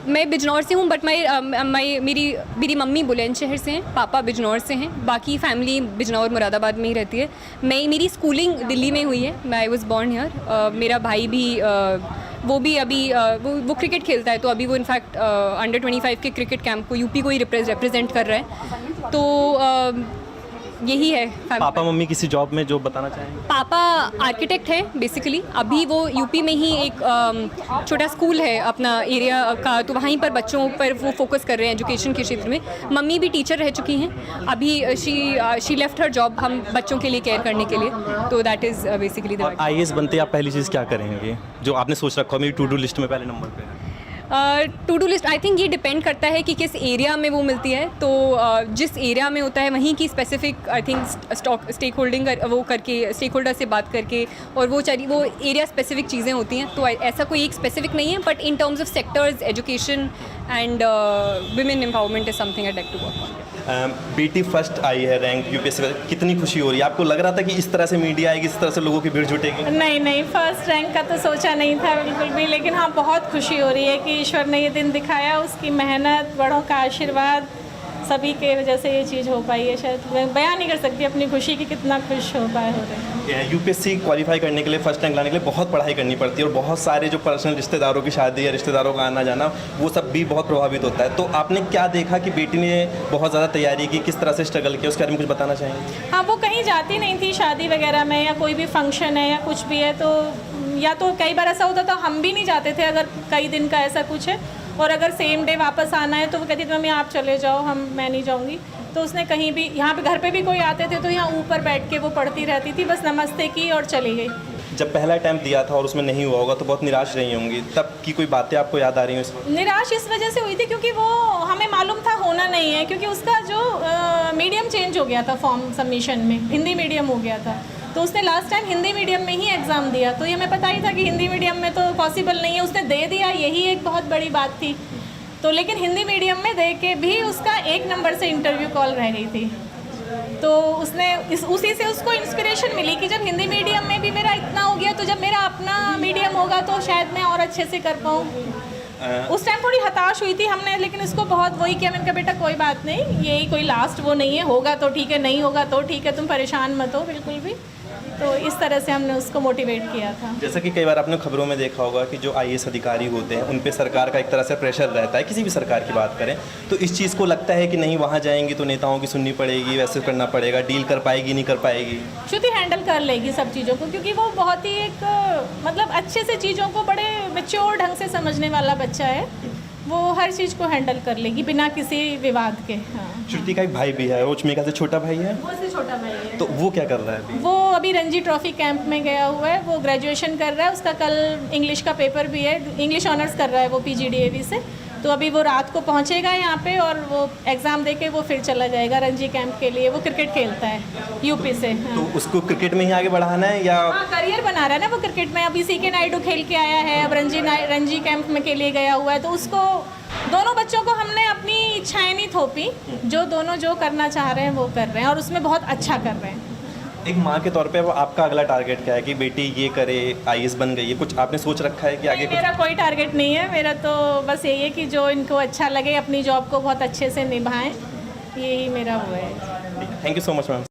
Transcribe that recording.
मैं बिजनौर से हूँ, बट मेरी मम्मी बुलंदशहर से हैं, पापा बिजनौर से हैं, बाकी फैमिली बिजनौर मुरादाबाद में ही रहती है। मेरी स्कूलिंग दिल्ली में हुई है, मैं आई वॉज बॉर्न हियर। मेरा भाई भी वो भी अभी वो क्रिकेट खेलता है, तो अभी वो इनफैक्ट अंडर 25 के क्रिकेट कैंप को यूपी को ही रिप्रेजेंट कर रहा है। तो यही है। पापा मम्मी किसी जॉब में जो बताना चाहेंगे? पापा आर्किटेक्ट है बेसिकली, अभी वो यूपी में ही एक छोटा स्कूल है अपना एरिया का, तो वहीं पर बच्चों पर वो फोकस कर रहे हैं एजुकेशन के क्षेत्र में। मम्मी भी टीचर रह चुकी हैं, अभी शी लेफ्ट हर जॉब हम बच्चों के लिए केयर करने के लिए, तो that is basically the. IAS बनते आप पहली चीज़ क्या करेंगे जो आपने सोच रखा हो मेरी टू डू लिस्ट में पहले नंबर पे है? To do list I think ये डिपेंड करता है कि किस एरिया में वो मिलती है, तो जिस एरिया में होता है वहीं की specific I think stake holding वो करके, स्टेक होल्डर से बात करके, और वो एरिया स्पेसिफिक चीज़ें होती हैं, तो ऐसा कोई एक स्पेसिफिक नहीं है, but in terms of sectors education and women empowerment is something I like to work on. बेटी फर्स्ट आई है रैंक UPSC में, कितनी खुशी हो रही है? आपको लग रहा था कि इस तरह से मीडिया आएगी, इस तरह से लोगों की भीड़ जुटेगी? नहीं, फर्स्ट रैंक का तो सोचा नहीं था बिल्कुल भी, लेकिन हाँ बहुत खुशी हो रही है कि ईश्वर ने ये दिन दिखाया, उसकी मेहनत, बड़ों का आशीर्वाद, सभी के वजह से ये चीज़ हो पाई है। शायद मैं बयान नहीं कर सकती अपनी खुशी की, कितना खुश हो रहे हैं। UPSC क्वालिफाई करने के लिए, फर्स्ट रैंक लाने के लिए बहुत पढ़ाई करनी पड़ती है, और बहुत सारे जो पर्सनल रिश्तेदारों की शादी या रिश्तेदारों का आना जाना, वो सब भी बहुत प्रभावित होता है। तो आपने क्या देखा कि बेटी ने बहुत ज़्यादा तैयारी की, किस तरह से स्ट्रगल किया, उसके बारे में कुछ बताना चाहेंगे? हाँ, वो कहीं जाती नहीं थी शादी वगैरह में, या कोई भी फंक्शन है या कुछ भी है, तो या तो कई बार ऐसा होता था हम भी नहीं जाते थे अगर कई दिन का ऐसा कुछ है, और अगर सेम डे वापस आना है तो वो कहती थी मम्मी आप चले जाओ, मैं नहीं जाऊंगी। तो उसने कहीं भी, यहाँ पे घर पे भी कोई आते थे तो यहाँ ऊपर बैठ के वो पढ़ती रहती थी, बस नमस्ते की और चली गई। जब पहला अटैम्प्ट दिया था और उसमें नहीं हुआ होगा तो बहुत निराश रही होंगी, तब की कोई बातें आपको याद आ रही हैं इस वक्त? निराश इस वजह से हुई थी क्योंकि वो हमें मालूम था होना नहीं है, क्योंकि उसका जो मीडियम चेंज हो गया था, फॉर्म सबमिशन में हिंदी मीडियम हो गया था, तो उसने लास्ट टाइम हिंदी मीडियम में ही एग्ज़ाम दिया, तो ये हमें पता ही था कि हिंदी मीडियम में तो पॉसिबल नहीं है, उसने दे दिया, यही एक बहुत बड़ी बात थी। तो लेकिन हिंदी मीडियम में दे के भी उसका 1 नंबर से इंटरव्यू कॉल रह गई थी, तो उसने उसी से उसको इंस्पिरेशन मिली कि जब हिंदी मीडियम में भी मेरा इतना हो गया, तो जब मेरा अपना मीडियम होगा तो शायद मैं और अच्छे से कर पाऊँ। उस टाइम थोड़ी हताश हुई थी हमने, लेकिन इसको बहुत वही किया, मैंने कहा बेटा कोई बात नहीं, यही कोई लास्ट वो नहीं है, होगा तो ठीक है, नहीं होगा तो ठीक है, तुम परेशान मत हो बिल्कुल भी। तो इस तरह से हमने उसको मोटिवेट किया था। जैसा कि कई बार आपने खबरों में देखा होगा कि जो IAS अधिकारी होते हैं उन पे सरकार का एक तरह से प्रेशर रहता है, किसी भी सरकार की बात करें, तो इस चीज़ को लगता है कि नहीं वहाँ जाएंगी तो नेताओं की सुननी पड़ेगी, वैसे करना पड़ेगा, डील कर पाएगी नहीं कर पाएगी? श्रुति हैंडल कर लेगी सब चीज़ों को, क्योंकि वो बहुत ही एक मतलब अच्छे से चीज़ों को बड़े मैच्योर ढंग से समझने वाला बच्चा है, वो हर चीज़ को हैंडल कर लेगी बिना किसी विवाद के। हाँ, श्रुति का एक भाई भी है, वो मेरे ख्याल से छोटा भाई है। वो से छोटा भाई है। तो वो क्या कर रहा है अभी? वो अभी रणजी ट्रॉफी कैंप में गया हुआ है, वो ग्रेजुएशन कर रहा है, उसका कल इंग्लिश का पेपर भी है, इंग्लिश ऑनर्स कर रहा है वो PGDAV से, तो अभी वो रात को पहुंचेगा यहाँ पे और वो एग्ज़ाम दे के वो फिर चला जाएगा रणजी कैंप के लिए। वो क्रिकेट खेलता है UP से। हाँ। तो उसको क्रिकेट में ही आगे बढ़ाना है या? हाँ, करियर बना रहा है ना वो क्रिकेट में, अभी CK नायडू खेल के आया है, अब रणजी कैंप में के लिए गया हुआ है, तो उसको, दोनों बच्चों को हमने अपनी इच्छाएं नहीं थोपी, जो दोनों जो करना चाह रहे हैं वो कर रहे हैं, और उसमें बहुत अच्छा कर रहे हैं। एक माँ के तौर पे वो आपका अगला टारगेट क्या है कि बेटी ये करे, IAS बन गई है, कुछ आपने सोच रखा है कि आगे मेरा कोई टारगेट नहीं है, मेरा तो बस यही है कि जो इनको अच्छा लगे, अपनी जॉब को बहुत अच्छे से निभाएं, यही मेरा वो है। Thank you so much ma'am.